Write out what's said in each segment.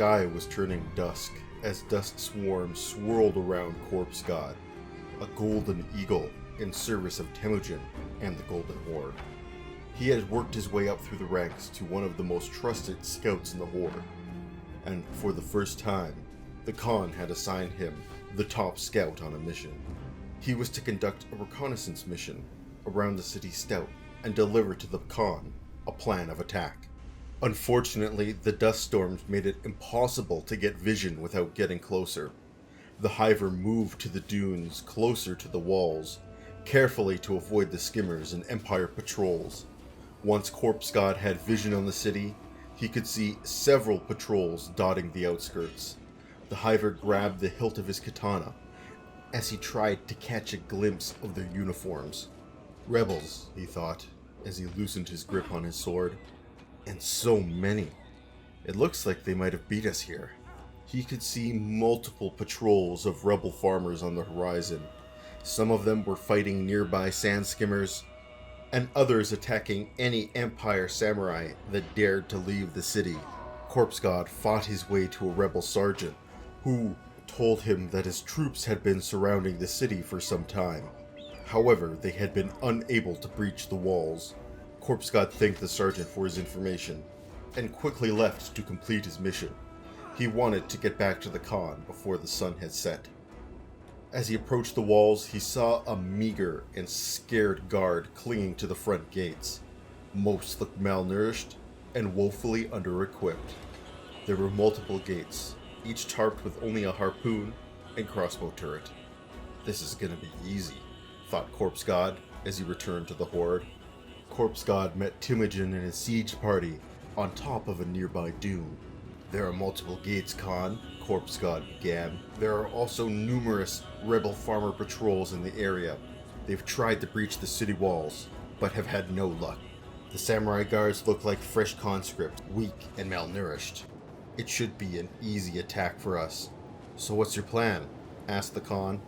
sky was turning dusk as dust swarms swirled around Corpse God, a golden eagle in service of Temujin and the Golden Horde. He had worked his way up through the ranks to one of the most trusted scouts in the Horde, and for the first time, the Khan had assigned him the top scout on a mission. He was to conduct a reconnaissance mission around the city stout and deliver to the Khan a plan of attack. Unfortunately, the dust storms made it impossible to get vision without getting closer. The Hiver moved to the dunes closer to the walls, carefully to avoid the skimmers and Empire patrols. Once Corpse God had vision on the city, he could see several patrols dotting the outskirts. The Hiver grabbed the hilt of his katana as he tried to catch a glimpse of their uniforms. Rebels, he thought, as he loosened his grip on his sword. And so many. It looks like they might have beat us here. He could see multiple patrols of rebel farmers on the horizon. Some of them were fighting nearby sand skimmers, and others attacking any Empire samurai that dared to leave the city. Corpse God fought his way to a rebel sergeant, who told him that his troops had been surrounding the city for some time. However, they had been unable to breach the walls. Corpse God thanked the sergeant for his information, and quickly left to complete his mission. He wanted to get back to the Khan before the sun had set. As he approached the walls, he saw a meager and scared guard clinging to the front gates. Most looked malnourished and woefully under-equipped. There were multiple gates, each tarped with only a harpoon and crossbow turret. This is gonna be easy, thought Corpse God as he returned to the Horde. Corpse God met Temujin and his siege party on top of a nearby dune. There are multiple gates, Khan, Corpse God began. There are also numerous rebel farmer patrols in the area. They've tried to breach the city walls, but have had no luck. The samurai guards look like fresh conscripts, weak and malnourished. It should be an easy attack for us. So what's your plan? Asked the Khan.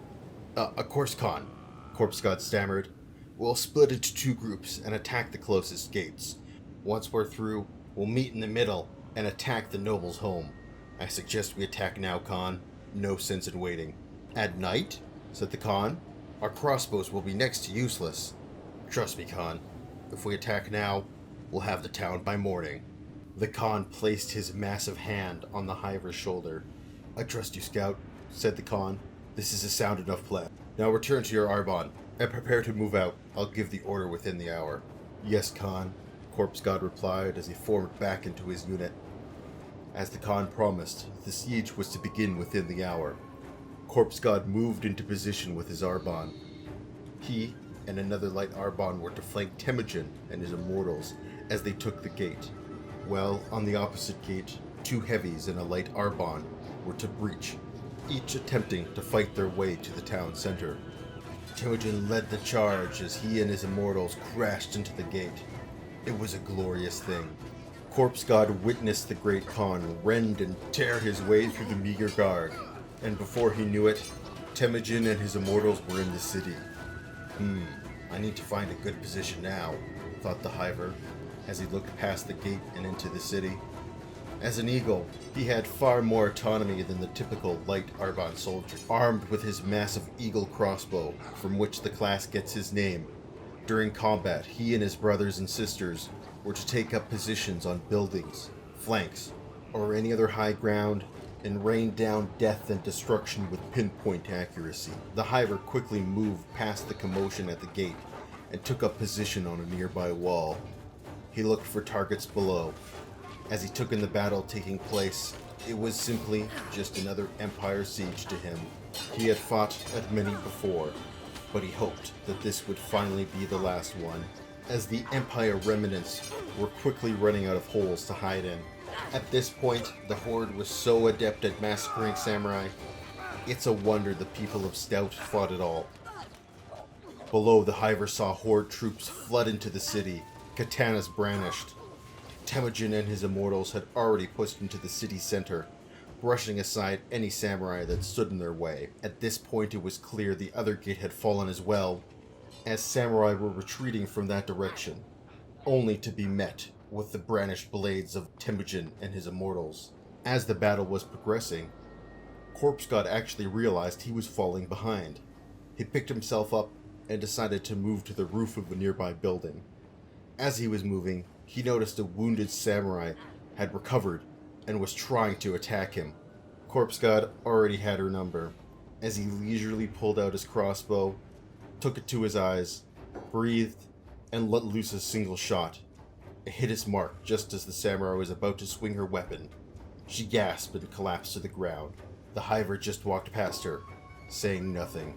Of course, Khan, Corpse God stammered. We'll split into two groups and attack the closest gates. Once we're through, we'll meet in the middle and attack the noble's home. I suggest we attack now, Khan. No sense in waiting. At night? Said the Khan. Our crossbows will be next to useless. Trust me, Khan. If we attack now, we'll have the town by morning. The Khan placed his massive hand on the Hiver's shoulder. I trust you, Scout, said the Khan. This is a sound enough plan. Now return to your Arbon and prepare to move out. I'll give the order within the hour. Yes, Khan, Corpse God replied as he formed back into his unit. As the Khan promised, the siege was to begin within the hour. Corpse God moved into position with his Arbon. He and another light Arbon were to flank Temujin and his immortals as they took the gate, while on the opposite gate, two heavies and a light Arbon were to breach, each attempting to fight their way to the town center. Temujin led the charge as he and his immortals crashed into the gate. It was a glorious thing. Corpse God witnessed the great Khan rend and tear his way through the meager guard, and before he knew it, Temujin and his immortals were in the city. I need to find a good position now, thought the Hiver, as he looked past the gate and into the city. As an eagle, he had far more autonomy than the typical light Arbon soldier, armed with his massive eagle crossbow, from which the class gets his name. During combat, he and his brothers and sisters were to take up positions on buildings, flanks, or any other high ground, and rain down death and destruction with pinpoint accuracy. The Hiver quickly moved past the commotion at the gate and took up position on a nearby wall. He looked for targets below. As he took in the battle taking place, it was simply just another Empire siege to him. He had fought at many before, but he hoped that this would finally be the last one, as the Empire remnants were quickly running out of holes to hide in. At this point, the Horde was so adept at massacring samurai, it's a wonder the people of Stout fought at all. Below, the Hiver saw Horde troops flood into the city, katanas brandished. Temujin and his immortals had already pushed into the city center, brushing aside any samurai that stood in their way. At this point, it was clear the other gate had fallen as well, as samurai were retreating from that direction, only to be met with the brandished blades of Temujin and his immortals. As the battle was progressing, Corpse God actually realized he was falling behind. He picked himself up and decided to move to the roof of a nearby building. As he was moving, he noticed a wounded samurai had recovered and was trying to attack him. Corpse God already had her number, as he leisurely pulled out his crossbow, took it to his eyes, breathed, and let loose a single shot. It hit its mark just as the samurai was about to swing her weapon. She gasped and collapsed to the ground. The Hiver just walked past her, saying nothing.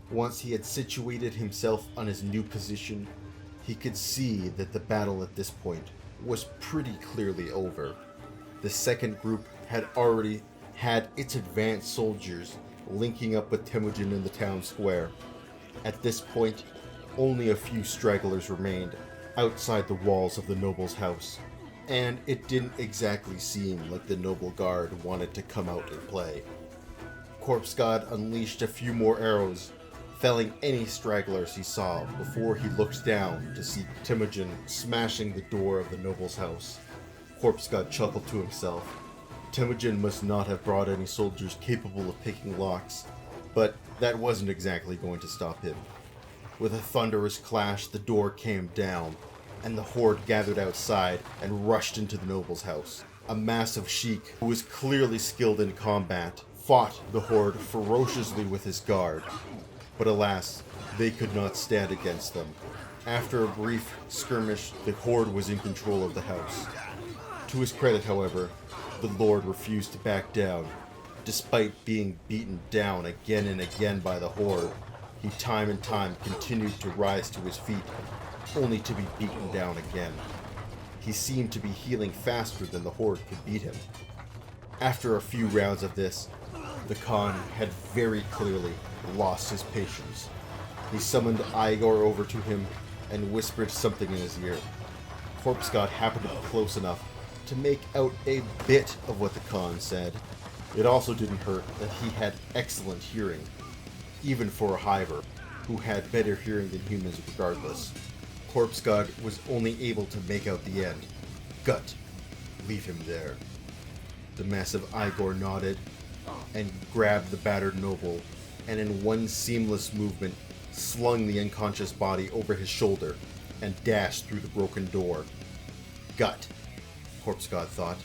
Once he had situated himself on his new position, he could see that the battle at this point was pretty clearly over. The second group had already had its advanced soldiers linking up with Temujin in the town square. At this point, only a few stragglers remained outside the walls of the noble's house, and it didn't exactly seem like the noble guard wanted to come out and play. Corpse God unleashed a few more arrows, felling any stragglers he saw before he looked down to see Temujin smashing the door of the noble's house. Corpse God chuckled to himself. Temujin must not have brought any soldiers capable of picking locks, but that wasn't exactly going to stop him. With a thunderous clash, the door came down, and the horde gathered outside and rushed into the noble's house. A massive sheik, who was clearly skilled in combat, fought the horde ferociously with his guard. But alas, they could not stand against them. After a brief skirmish, the horde was in control of the house. To his credit, however, the lord refused to back down. Despite being beaten down again and again by the horde, he time and time continued to rise to his feet, only to be beaten down again. He seemed to be healing faster than the horde could beat him. After a few rounds of this, the Khan had very clearly lost his patience. He summoned Igor over to him and whispered something in his ear. Corpse God happened to be close enough to make out a bit of what the Khan said. It also didn't hurt that he had excellent hearing, even for a Hiver, who had better hearing than humans regardless. Corpse God was only able to make out the end. Gut. Leave him there. The massive Igor nodded and grabbed the battered noble, and in one seamless movement slung the unconscious body over his shoulder and dashed through the broken door. Gut. Corpse God thought.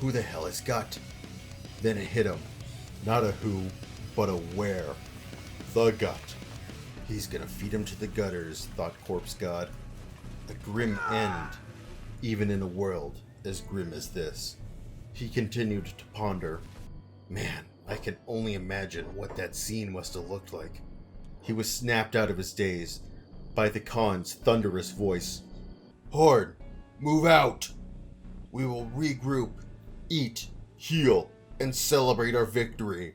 Who the hell is Gut? Then it hit him. Not a who, but a where. The Gut. He's gonna feed him to the gutters, thought Corpse God. A grim end, even in a world as grim as this. He continued to ponder. Man, I can only imagine what that scene must have looked like. He was snapped out of his daze by the Khan's thunderous voice. Horde, move out! We will regroup, eat, heal, and celebrate our victory.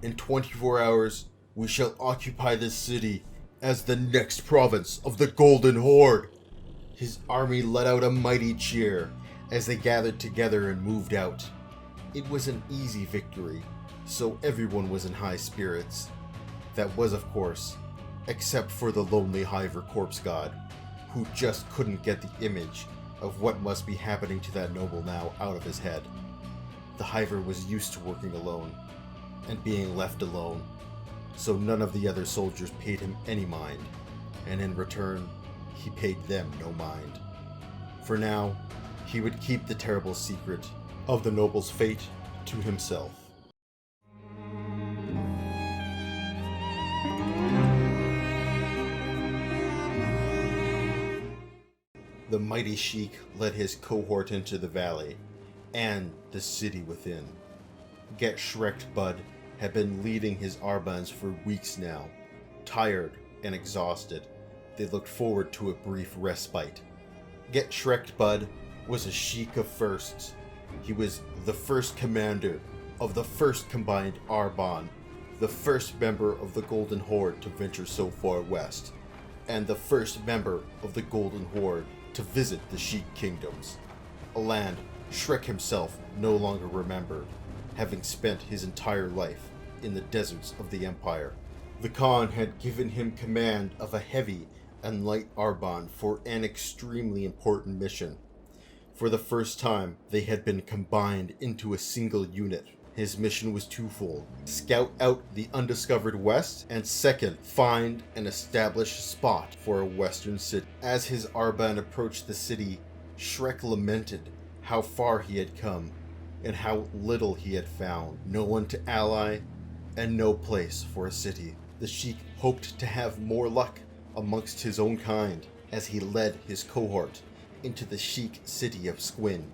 In 24 hours, we shall occupy this city as the next province of the Golden Horde. His army let out a mighty cheer as they gathered together and moved out. It was an easy victory, so everyone was in high spirits. That was, of course, except for the lonely Hiver Corpse God, who just couldn't get the image of what must be happening to that noble now out of his head. The Hiver was used to working alone, and being left alone, so none of the other soldiers paid him any mind, and in return, he paid them no mind. For now, he would keep the terrible secret of the noble's fate to himself. The mighty sheik led his cohort into the valley, and the city within. Get Shrek Bud had been leading his Arbans for weeks now. Tired and exhausted, they looked forward to a brief respite. Get Shrek Bud was a sheik of firsts. He was the first commander of the first combined Arban, the first member of the Golden Horde to venture so far west, and the first member of the Golden Horde to visit the Sheik Kingdoms, a land Shrek himself no longer remembered, having spent his entire life in the deserts of the Empire. The Khan had given him command of a heavy and light Arban for an extremely important mission. For the first time, they had been combined into a single unit. His mission was twofold: scout out the undiscovered West, and second, find and establish a spot for a Western city. As his Arban approached the city, Shrek lamented how far he had come, and how little he had found. No one to ally, and no place for a city. The Sheik hoped to have more luck amongst his own kind as he led his cohort into the chic city of Squin.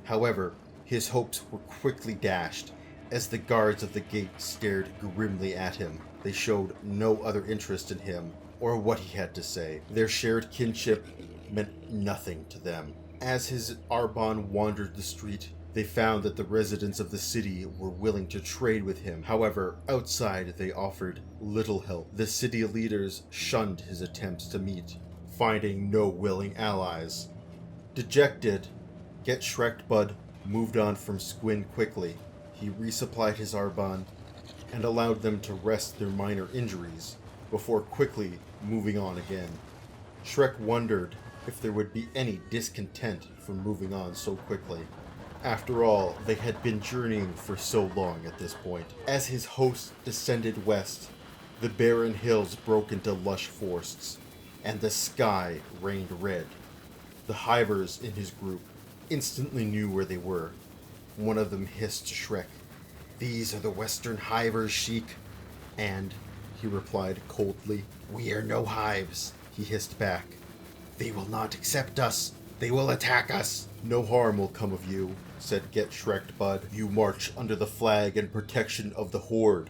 However, his hopes were quickly dashed as the guards of the gate stared grimly at him. They showed no other interest in him or what he had to say. Their shared kinship meant nothing to them. As his Arban wandered the street, they found that the residents of the city were willing to trade with him. However, outside they offered little help. The city leaders shunned his attempts to meet, finding no willing allies. Dejected, Get Shrek Bud moved on from Squin quickly. He resupplied his Arban and allowed them to rest their minor injuries before quickly moving on again. Shrek wondered if there would be any discontent from moving on so quickly. After all, they had been journeying for so long at this point. As his host descended west, the barren hills broke into lush forests, and the sky rained red. The Hivers in his group instantly knew where they were. One of them hissed to Shrek, "These are the Western Hivers, Sheik." And he replied coldly, "We are no hives," he hissed back. "They will not accept us. They will attack us." "No harm will come of you," said Get Shrek Bud. "You march under the flag and protection of the Horde,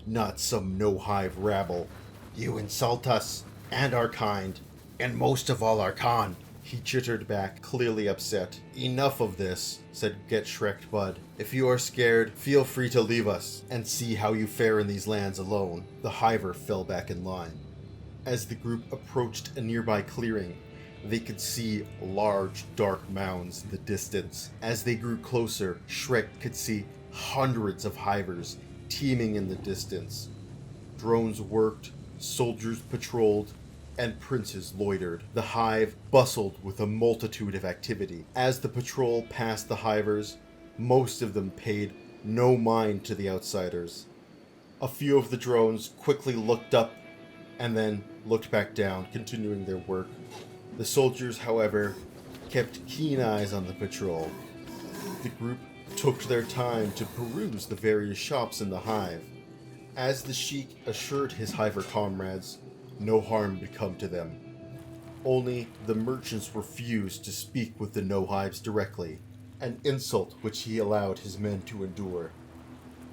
not some no-hive rabble. You insult us, and our kind, and most of all our Khan." He chittered back, clearly upset. "Enough of this," said Get Shrek Bud. "If you are scared, feel free to leave us, and see how you fare in these lands alone." The Hiver fell back in line. As the group approached a nearby clearing, they could see large, dark mounds in the distance. As they grew closer, Shrek could see hundreds of Hivers teeming in the distance. Drones worked, soldiers patrolled, and princes loitered. The hive bustled with a multitude of activity. As the patrol passed the Hivers, most of them paid no mind to the outsiders. A few of the drones quickly looked up and then looked back down, continuing their work. The soldiers, however, kept keen eyes on the patrol. The group took their time to peruse the various shops in the hive. As the Sheik assured his Hiver comrades, no harm would come to them. Only the merchants refused to speak with the no-hives directly, an insult which he allowed his men to endure.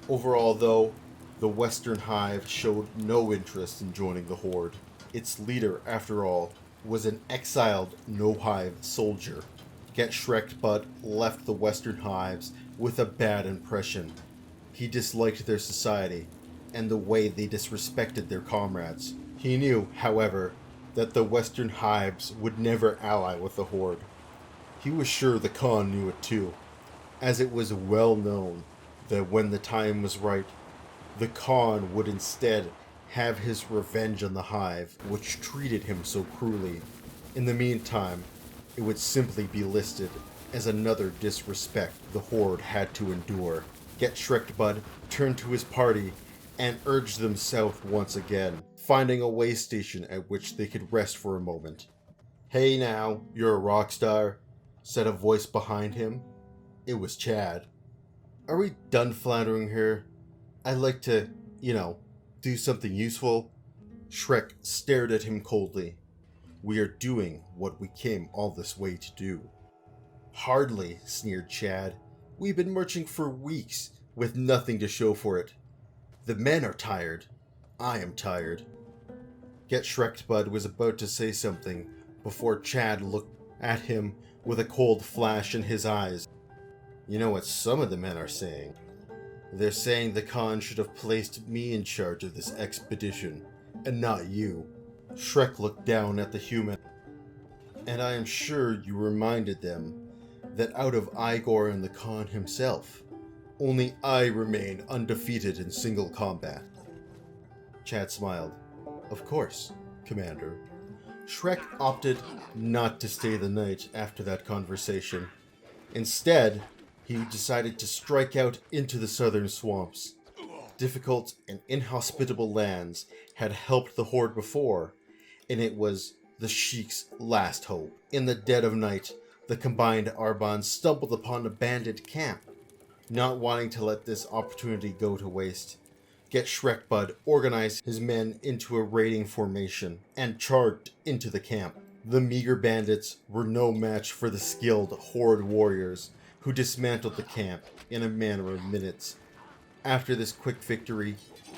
Overall, though, the Western Hive showed no interest in joining the Horde. Its leader, after all, was an exiled no-hive soldier. Get Shrek Bud left the Western Hives with a bad impression. He disliked their society and the way they disrespected their comrades. He knew, however, that the Western Hives would never ally with the Horde. He was sure the Khan knew it too, as it was well known that when the time was right, the Khan would instead have his revenge on the Hive, which treated him so cruelly. In the meantime, it would simply be listed as another disrespect the Horde had to endure. Get Shrek Bud turned to his party and urged them south once again, finding a way station at which they could rest for a moment. "Hey now, you're a rock star," said a voice behind him. It was Chad. "Are we done floundering here? I'd like to, do something useful." Shrek stared at him coldly. "We are doing what we came all this way to do." "Hardly," sneered Chad. "We've been marching for weeks with nothing to show for it. The men are tired. I am tired." Get Shrek Bud was about to say something before Chad looked at him with a cold flash in his eyes. "You know what some of the men are saying? They're saying the Khan should have placed me in charge of this expedition, and not you." Shrek looked down at the human. "And I am sure you reminded them that out of Igor and the Khan himself, only I remain undefeated in single combat." Chad smiled. "Of course, Commander." Shrek opted not to stay the night after that conversation. Instead, he decided to strike out into the southern swamps. Difficult and inhospitable lands had helped the Horde before, and it was the Sheik's last hope. In the dead of night, the combined Arbans stumbled upon a bandit camp. Not wanting to let this opportunity go to waste, Get Shrekbud organized his men into a raiding formation and charged into the camp. The meager bandits were no match for the skilled Horde warriors who dismantled the camp in a matter of minutes. After this quick victory,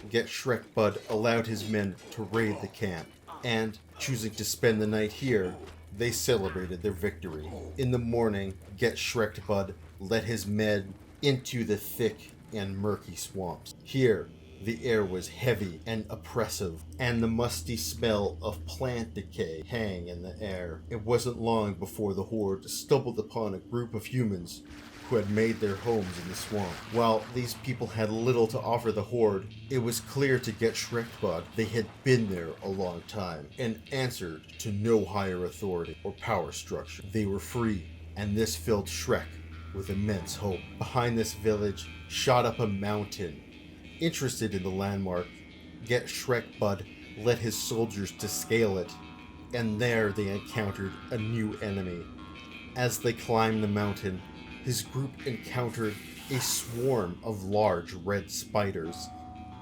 Get Shrekbud allowed his men to raid the camp, and, choosing to spend the night here, they celebrated their victory. In the morning, Get Shrekbud led his men into the thick and murky swamps. Here, the air was heavy and oppressive, and the musty smell of plant decay hang in the air. It wasn't long before the Horde stumbled upon a group of humans who had made their homes in the swamp. While these people had little to offer the Horde, it was clear to Get Shrekbud they had been there a long time and answered to no higher authority or power structure. They were free, and this filled Shrek with immense hope. Behind this village shot up a mountain. Interested in the landmark, Get Shrekbud led his soldiers to scale it, and there they encountered a new enemy. As they climbed the mountain, his group encountered a swarm of large red spiders.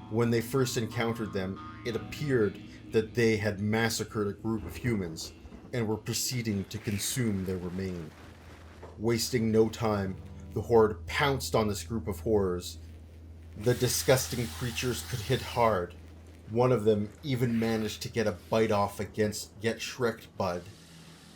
When they first encountered them, it appeared that they had massacred a group of humans and were proceeding to consume their remains. Wasting no time, the Horde pounced on this group of horrors. The disgusting creatures could hit hard. One of them even managed to get a bite off against Get Shrekbud.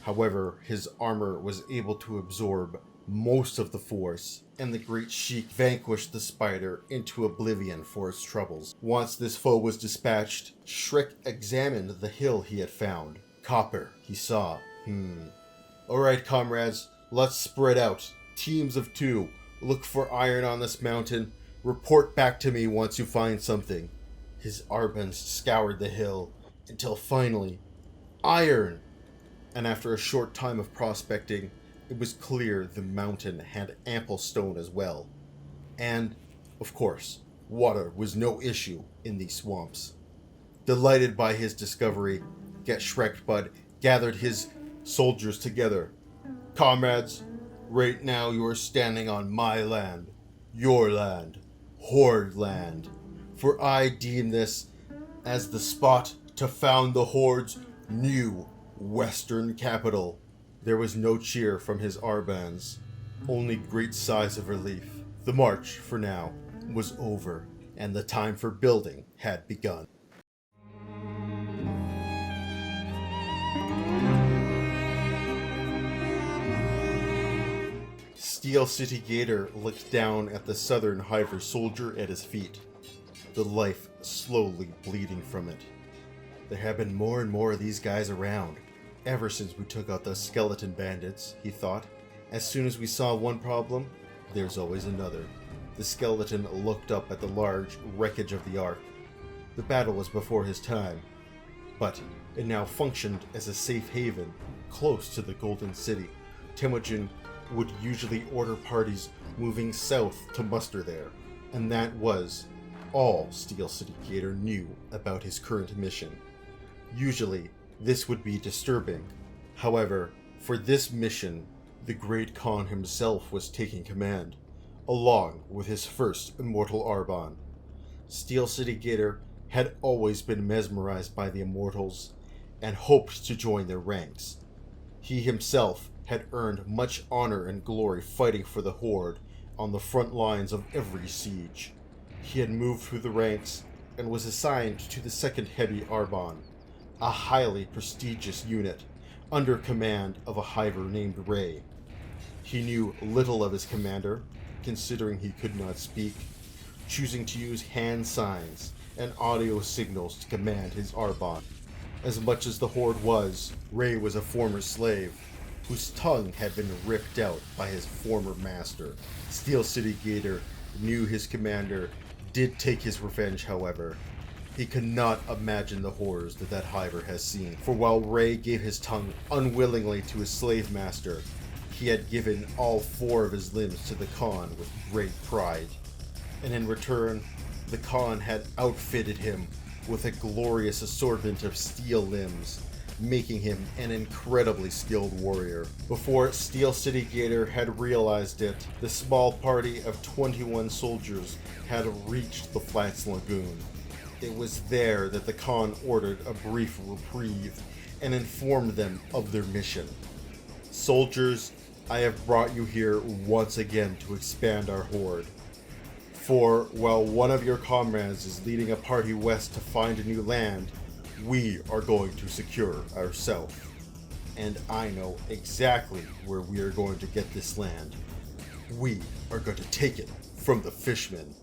However, his armor was able to absorb most of the force, and the Great Sheik vanquished the spider into oblivion for its troubles. Once this foe was dispatched, Shrek examined the hill he had found. Copper, he saw. Alright, comrades, let's spread out. Teams of 2. Look for iron on this mountain. Report back to me once you find something. His Arbans scoured the hill until finally, iron! And after a short time of prospecting, it was clear the mountain had ample stone as well. And, of course, water was no issue in these swamps. Delighted by his discovery, Get Shrekbud gathered his soldiers together. Comrades, right now you are standing on my land, your land, Horde land, for I deem this as the spot to found the Horde's new western capital. There was no cheer from his Arbans, only great sighs of relief. The march, for now, was over, and the time for building had begun. Steel City Gator looked down at the southern Hiver soldier at his feet, the life slowly bleeding from it. There have been more and more of these guys around, ever since we took out the skeleton bandits, he thought. As soon as we saw one problem, there's always another. The skeleton looked up at the large wreckage of the Ark. The battle was before his time, but it now functioned as a safe haven close to the Golden City. Temujin would usually order parties moving south to muster there, and that was all Steel City Gator knew about his current mission. Usually, this would be disturbing. However, for this mission, the Great Khan himself was taking command, along with his first immortal Arban. Steel City Gator had always been mesmerized by the immortals and hoped to join their ranks. He himself had earned much honor and glory fighting for the Horde on the front lines of every siege. He had moved through the ranks and was assigned to the 2nd Heavy Arban, a highly prestigious unit under command of a Hiver named Ray. He knew little of his commander, considering he could not speak, choosing to use hand signs and audio signals to command his Arban. As much as the Horde was, Ray was a former slave, whose tongue had been ripped out by his former master. Steel City Gator knew his commander did take his revenge, however. He could not imagine the horrors that Hiver has seen, for while Ray gave his tongue unwillingly to his slave master, He had given all 4 of his limbs to the Khan with great pride, and in return, the Khan had outfitted him with a glorious assortment of steel limbs, making him an incredibly skilled warrior. Before Steel City Gator had realized it, the small party of 21 soldiers had reached the Flats Lagoon. It was there that the Khan ordered a brief reprieve and informed them of their mission. Soldiers, I have brought you here once again to expand our horde. For while one of your comrades is leading a party west to find a new land, we are going to secure ourselves. And I know exactly where we are going to get this land. We are going to take it from the Fishmen.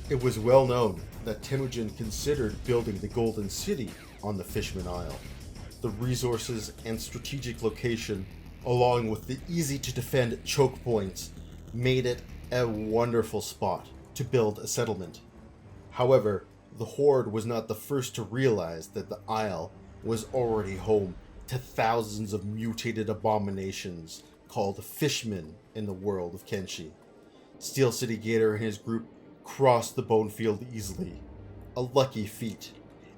It was well known that Temujin considered building the Golden City on the Fishman Isle. The resources and strategic location, along with the easy-to-defend choke points, made it a wonderful spot to build a settlement. However, the Horde was not the first to realize that the Isle was already home to thousands of mutated abominations called Fishmen in the world of Kenshi. Steel City Gator and his group crossed the bone field easily, a lucky feat,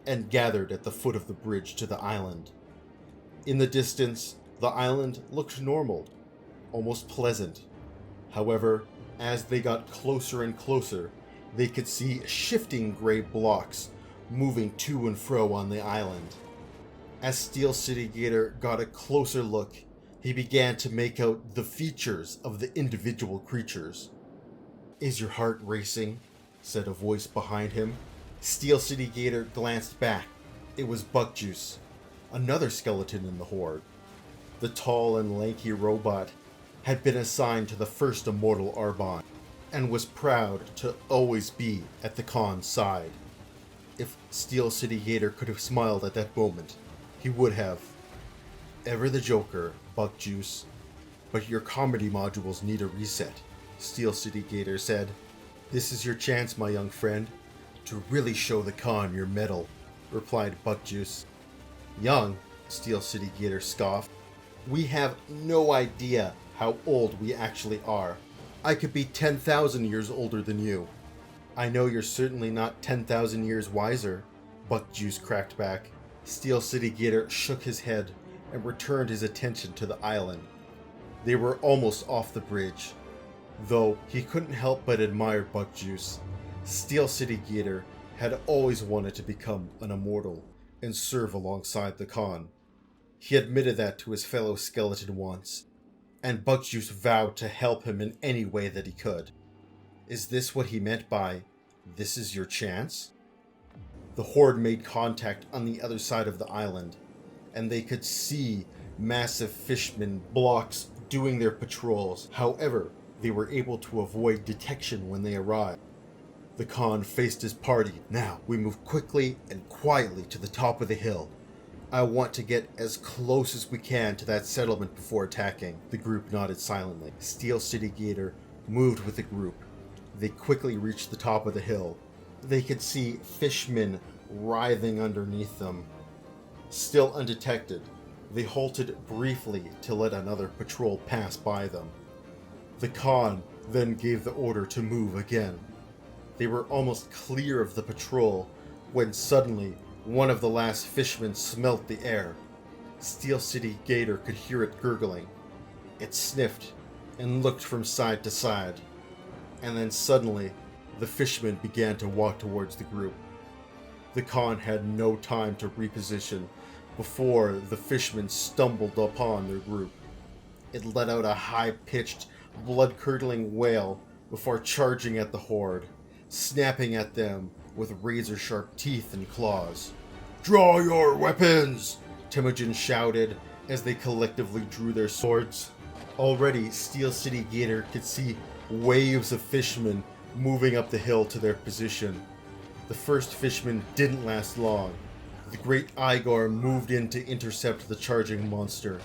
and gathered at the foot of the bridge to the island. In the distance, the island looked normal, almost pleasant. However, as they got closer and closer, they could see shifting gray blocks moving to and fro on the island. As Steel City Gator got a closer look, he began to make out the features of the individual creatures. "Is your heart racing?" said a voice behind him. Steel City Gator glanced back. It was Buckjuice, another skeleton in the Horde. The tall and lanky robot had been assigned to the first immortal Arbonne, and was proud to always be at the Khan's side. If Steel City Gator could have smiled at that moment, he would have. "Ever the Joker, Buckjuice, but your comedy modules need a reset," Steel City Gator said. "This is your chance, my young friend, to really show the Khan your mettle," replied Buckjuice. "Young?" Steel City Gator scoffed. "We have no idea how old we actually are. I could be 10,000 years older than you." "I know you're certainly not 10,000 years wiser," Buckjuice cracked back. Steel City Gator shook his head and returned his attention to the island. They were almost off the bridge. Though he couldn't help but admire Buckjuice, Steel City Gator had always wanted to become an immortal and serve alongside the Khan. He admitted that to his fellow skeleton once, and Buckjuice vowed to help him in any way that he could. Is this what he meant by, "This is your chance"? The Horde made contact on the other side of the island, and they could see massive Fishmen blocks doing their patrols. However, they were able to avoid detection when they arrived. The Khan faced his party. "Now, we move quickly and quietly to the top of the hill. I want to get as close as we can to that settlement before attacking." The group nodded silently. Steel City Gator moved with the group. They quickly reached the top of the hill. They could see Fishmen writhing underneath them. Still undetected, they halted briefly to let another patrol pass by them. The Khan then gave the order to move again. They were almost clear of the patrol when suddenly one of the last Fishmen smelt the air. Steel City Gator could hear it gurgling. It sniffed and looked from side to side, and then suddenly the Fishmen began to walk towards the group. The Khan had no time to reposition before the Fishmen stumbled upon their group. It let out a high-pitched, blood-curdling wail before charging at the Horde, snapping at them with razor-sharp teeth and claws. "Draw your weapons!" Temujin shouted as they collectively drew their swords. Already, Steel City Gator could see waves of Fishmen moving up the hill to their position. The first Fishman didn't last long. The great Igor moved in to intercept the charging monster,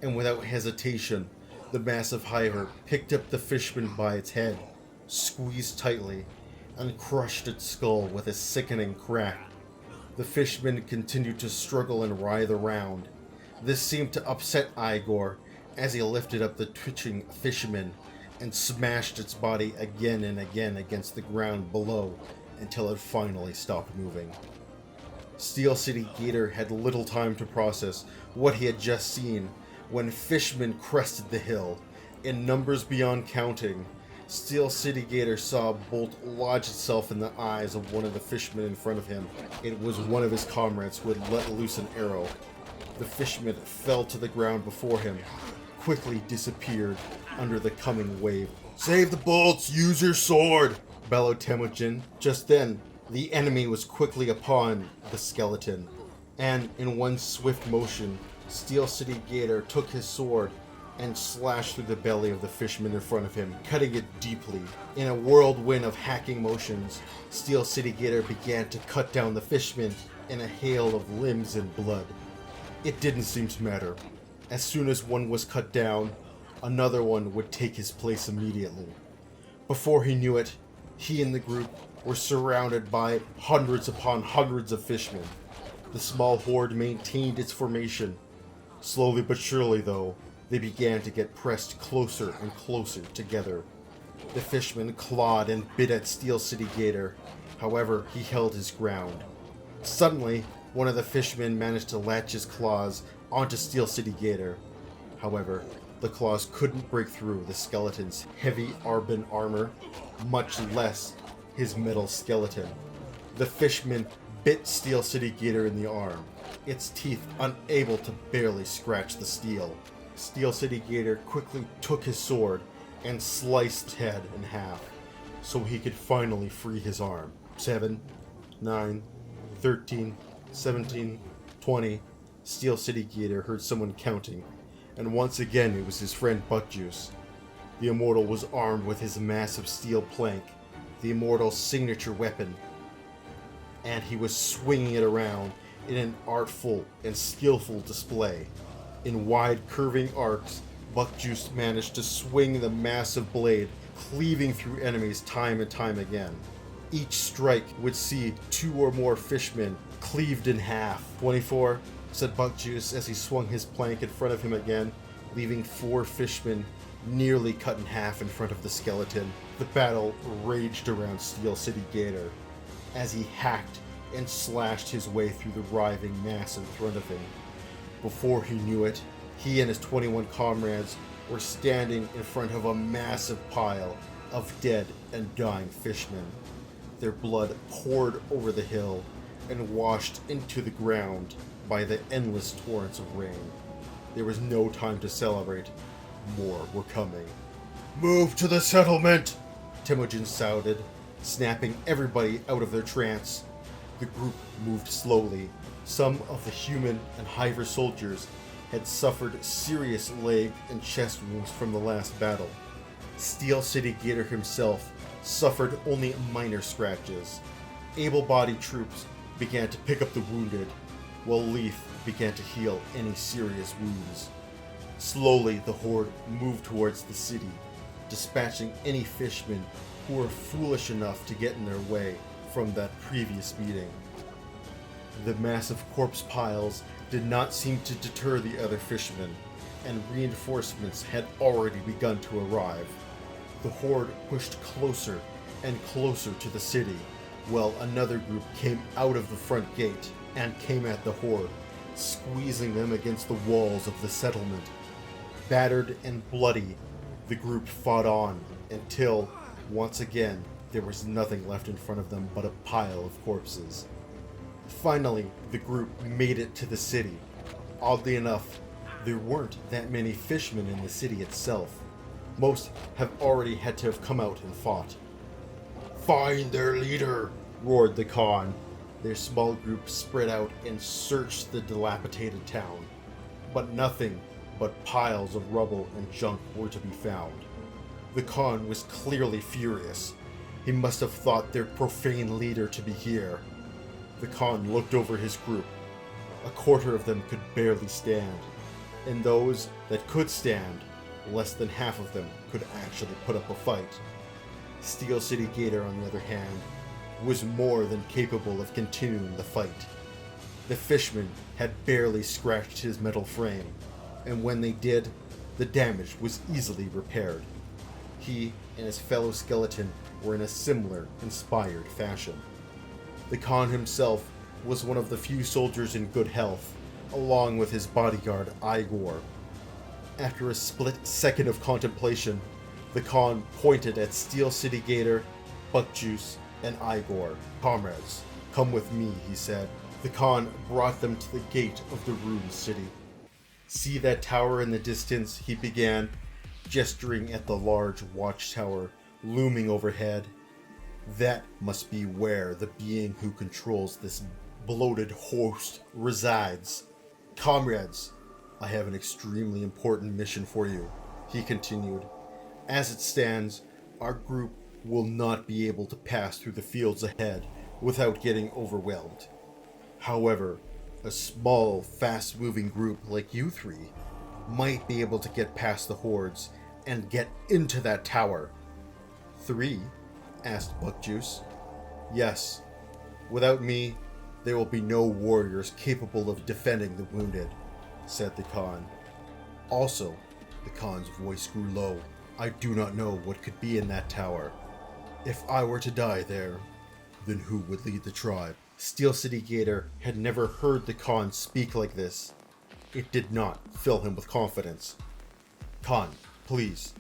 and without hesitation, the massive Hiver picked up the Fishman by its head, squeezed tightly, and crushed its skull with a sickening crack. The Fishman continued to struggle and writhe around. This seemed to upset Igor, as he lifted up the twitching fisherman and smashed its body again and again against the ground below until it finally stopped moving. Steel City Gator had little time to process what he had just seen when Fishmen crested the hill. In numbers beyond counting, Steel City Gator saw a bolt lodge itself in the eyes of one of the fishmen in front of him. It was one of his comrades who had let loose an arrow. The fishman fell to the ground before him, quickly disappeared under the coming wave. "Save the bolts! Use your sword!" bellowed Temujin. Just then, the enemy was quickly upon the skeleton, and in one swift motion, Steel City Gator took his sword and slashed through the belly of the fishman in front of him, cutting it deeply. In a whirlwind of hacking motions, Steel City Gator began to cut down the fishman in a hail of limbs and blood. It didn't seem to matter. As soon as one was cut down, another one would take his place immediately. Before he knew it, he and the group were surrounded by hundreds upon hundreds of fishmen. The small horde maintained its formation. Slowly but surely, though, they began to get pressed closer and closer together. The fishmen clawed and bit at Steel City Gator. However, he held his ground. Suddenly, one of the fishmen managed to latch his claws onto Steel City Gator. However, the claws couldn't break through the skeleton's heavy Arbin armor, much less his metal skeleton. The fishman bit Steel City Gator in the arm, its teeth unable to barely scratch the steel. Steel City Gator quickly took his sword and sliced its head in half, so he could finally free his arm. 7, 9, 13, 17, 20. Steel City Gator heard someone counting, and once again it was his friend Buckjuice. The Immortal was armed with his massive steel plank, the Immortal's signature weapon, and he was swinging it around in an artful and skillful display. In wide curving arcs, Buckjuice managed to swing the massive blade, cleaving through enemies time and time again. Each strike would see 2 or more fishmen cleaved in half. 24, said Buckjuice as he swung his plank in front of him again, leaving 4 fishmen nearly cut in half in front of the skeleton. The battle raged around Steel City Gator as he hacked and slashed his way through the writhing mass in front of him. Before he knew it, he and his 21 comrades were standing in front of a massive pile of dead and dying fishmen. Their blood poured over the hill and washed into the ground by the endless torrents of rain. There was no time to celebrate. More were coming. "Move to the settlement!" Temujin shouted, snapping everybody out of their trance. The group moved slowly. Some of the human and Hiver soldiers had suffered serious leg and chest wounds from the last battle. Steel City Gator himself suffered only minor scratches. Able-bodied troops began to pick up the wounded, while Leaf began to heal any serious wounds. Slowly, the Horde moved towards the city, dispatching any fishmen who were foolish enough to get in their way from that previous meeting. The massive corpse piles did not seem to deter the other fishermen, and reinforcements had already begun to arrive. The Horde pushed closer and closer to the city, while another group came out of the front gate and came at the Horde, squeezing them against the walls of the settlement. Battered and bloody, the group fought on until, once again, there was nothing left in front of them but a pile of corpses. Finally, the group made it to the city. Oddly enough, there weren't that many fishmen in the city itself. Most have already had to have come out and fought. "Find their leader!" roared the Khan. Their small group spread out and searched the dilapidated town, but nothing but piles of rubble and junk were to be found. The Khan was clearly furious. He must have thought their profane leader to be here. The Khan looked over his group. A quarter of them could barely stand, and those that could stand, less than half of them could actually put up a fight. Steel City Gator, on the other hand, was more than capable of continuing the fight. The fishmen had barely scratched his metal frame, and when they did, the damage was easily repaired. He and his fellow skeleton were in a similar, inspired fashion. The Khan himself was one of the few soldiers in good health, along with his bodyguard Igor. After a split second of contemplation, the Khan pointed at Steel City Gator, Buckjuice, and Igor. "Comrades, come with me," he said. The Khan brought them to the gate of the ruined city. "See that tower in the distance?" he began, gesturing at the large watchtower looming overhead. "That must be where the being who controls this bloated host resides. Comrades, I have an extremely important mission for you," he continued. "As it stands, our group will not be able to pass through the fields ahead without getting overwhelmed. However, a small, fast-moving group like you three might be able to get past the hordes and get into that tower." "Three?" asked Buckjuice. "Yes. Without me, there will be no warriors capable of defending the wounded," said the Khan. "Also," the Khan's voice grew low, "I do not know what could be in that tower. If I were to die there, then who would lead the tribe?" Steel City Gator had never heard the Khan speak like this. It did not fill him with confidence. "Khan, please,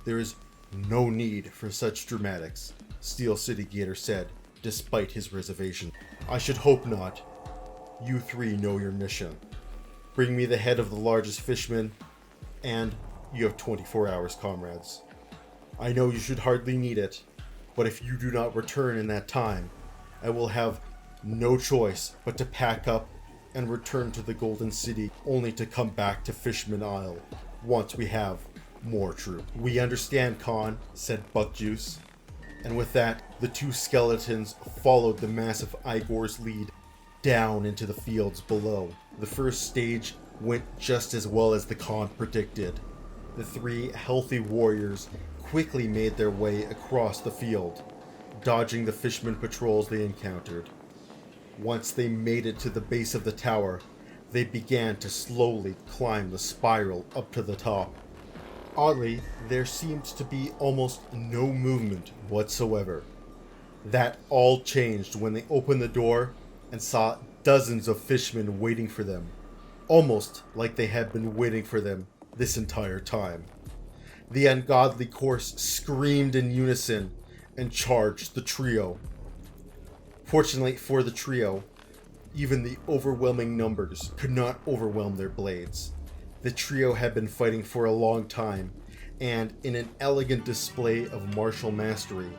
there is no need for such dramatics," Steel City Gator said, despite his reservation. "I should hope not. You three know your mission. Bring me the head of the largest fishman, and you have 24 hours, comrades. I know you should hardly need it, but if you do not return in that time, I will have no choice but to pack up and return to the Golden City, only to come back to Fishman Isle once we have more troops." "We understand, Khan," said Buckjuice. And with that, the two skeletons followed the massive Igor's lead down into the fields below. The first stage went just as well as the Khan predicted. The three healthy warriors quickly made their way across the field, dodging the fishman patrols they encountered. Once they made it to the base of the tower, they began to slowly climb the spiral up to the top. Oddly, there seemed to be almost no movement whatsoever. That all changed when they opened the door and saw dozens of fishmen waiting for them, almost like they had been waiting for them this entire time. The ungodly course screamed in unison and charged the trio. Fortunately for the trio, even the overwhelming numbers could not overwhelm their blades. The trio had been fighting for a long time, and in an elegant display of martial mastery,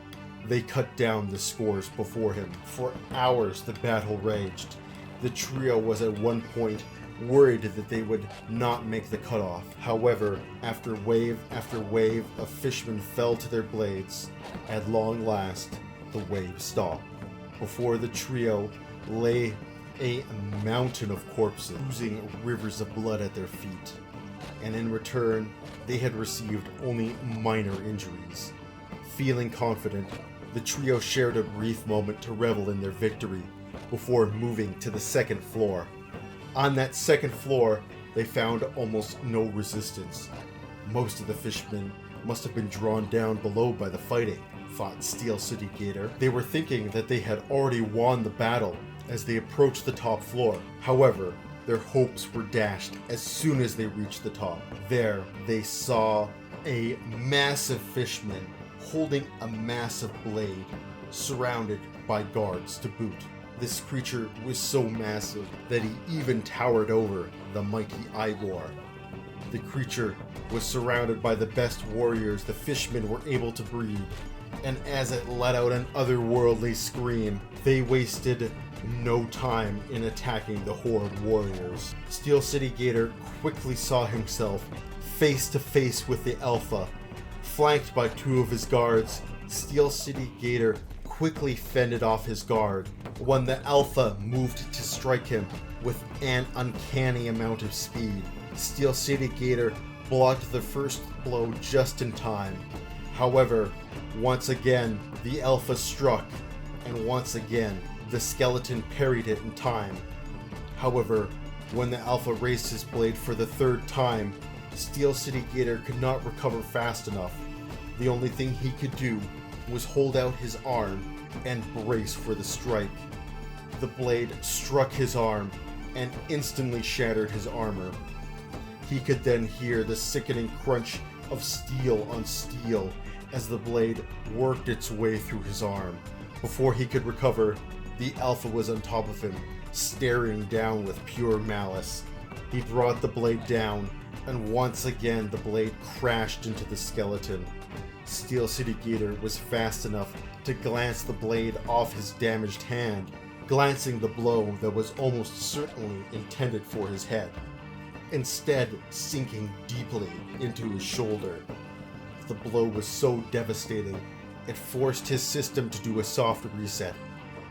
they cut down the scores before him. For hours the battle raged. The trio was at one point worried that they would not make the cutoff. However, after wave of fishmen fell to their blades, at long last, the wave stopped. Before the trio lay a mountain of corpses, oozing rivers of blood at their feet, and in return, they had received only minor injuries. Feeling confident, the trio shared a brief moment to revel in their victory before moving to the second floor. On that second floor, they found almost no resistance. Most of the fishmen must have been drawn down below by the fighting, thought Steel City Gator. They were thinking that they had already won the battle as they approached the top floor. However, their hopes were dashed as soon as they reached the top. There, they saw a massive fishman holding a massive blade, surrounded by guards to boot. This creature was so massive that he even towered over the mighty Igor. The creature was surrounded by the best warriors the fishmen were able to breed, and as it let out an otherworldly scream, they wasted no time in attacking the Horde warriors. Steel City Gator quickly saw himself face to face with the Alpha. Flanked by two of his guards, Steel City Gator quickly fended off his guard when the Alpha moved to strike him with an uncanny amount of speed. Steel City Gator blocked the first blow just in time. However, once again, the Alpha struck, and once again, the skeleton parried it in time. However, when the Alpha raised his blade for the third time, Steel City Gator could not recover fast enough. The only thing he could do was hold out his arm and brace for the strike. The blade struck his arm and instantly shattered his armor. He could then hear the sickening crunch of steel on steel as the blade worked its way through his arm. Before he could recover, the Alpha was on top of him, staring down with pure malice. He brought the blade down, and once again the blade crashed into the skeleton. Steel City Gator was fast enough to glance the blade off his damaged hand, glancing the blow that was almost certainly intended for his head, instead sinking deeply into his shoulder. The blow was so devastating, it forced his system to do a soft reset.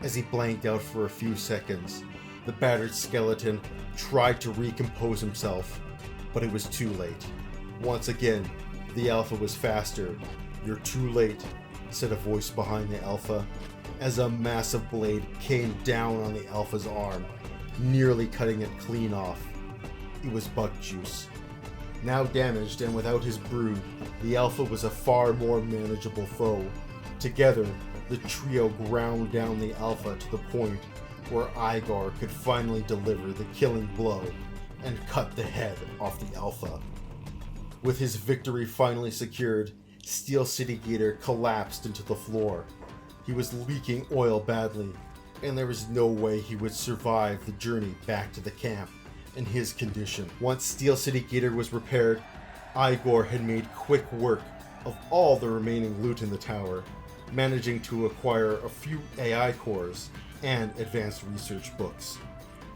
As he blanked out for a few seconds, the battered skeleton tried to recompose himself, but it was too late. Once again, the Alpha was faster. "You're too late," said a voice behind the Alpha, as a massive blade came down on the Alpha's arm, nearly cutting it clean off. It was Buck Juice. Now damaged and without his brood, the Alpha was a far more manageable foe. Together, the trio ground down the Alpha to the point where Igor could finally deliver the killing blow and cut the head off the Alpha. With his victory finally secured, Steel City Gator collapsed into the floor. He was leaking oil badly, and there was no way he would survive the journey back to the camp in his condition. Once Steel City Gator was repaired, Igor had made quick work of all the remaining loot in the tower, managing to acquire a few AI cores and advanced research books.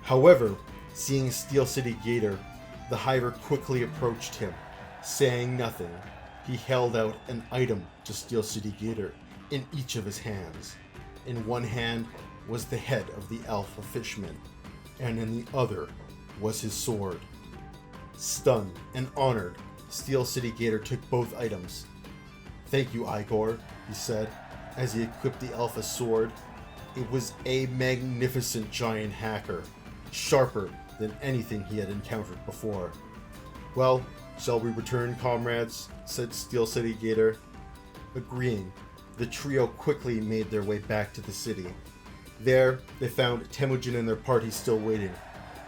However, seeing Steel City Gator, the Hiver quickly approached him. Saying nothing, he held out an item to Steel City Gator in each of his hands. In one hand was the head of the Alpha Fishman, and in the other was his sword. Stunned and honored, Steel City Gator took both items. "Thank you, Igor," he said, as he equipped the Alpha sword. It was a magnificent giant hacker, sharper than anything he had encountered before. "Well, shall we return, comrades?" said Steel City Gator. Agreeing, the trio quickly made their way back to the city. There, they found Temujin and their party still waiting.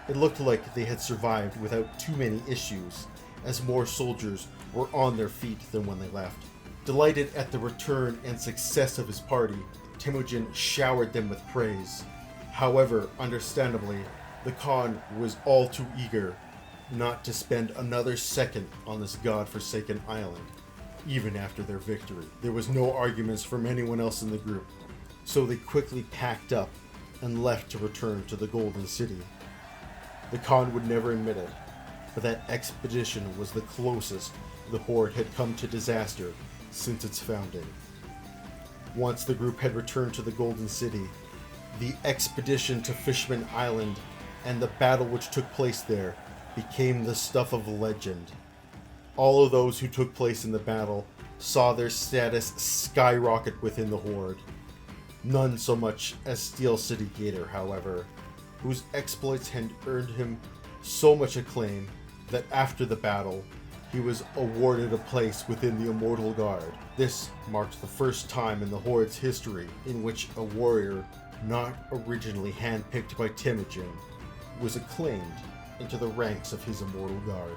It looked like they had survived without too many issues, as more soldiers were on their feet than when they left. Delighted at the return and success of his party, Temujin showered them with praise. However, understandably, the Khan was all too eager not to spend another second on this god-forsaken island, even after their victory. There was no arguments from anyone else in the group, so they quickly packed up and left to return to the Golden City. The Khan would never admit it, but that expedition was the closest the Horde had come to disaster since its founding. Once the group had returned to the Golden City, the expedition to Fishmen Island and the battle which took place there became the stuff of legend. All of those who took place in the battle saw their status skyrocket within the Horde. None so much as Steel City Gator, however, whose exploits had earned him so much acclaim that after the battle, he was awarded a place within the Immortal Guard. This marked the first time in the Horde's history in which a warrior not originally handpicked by Temujin was acclaimed into the ranks of his Immortal Guard.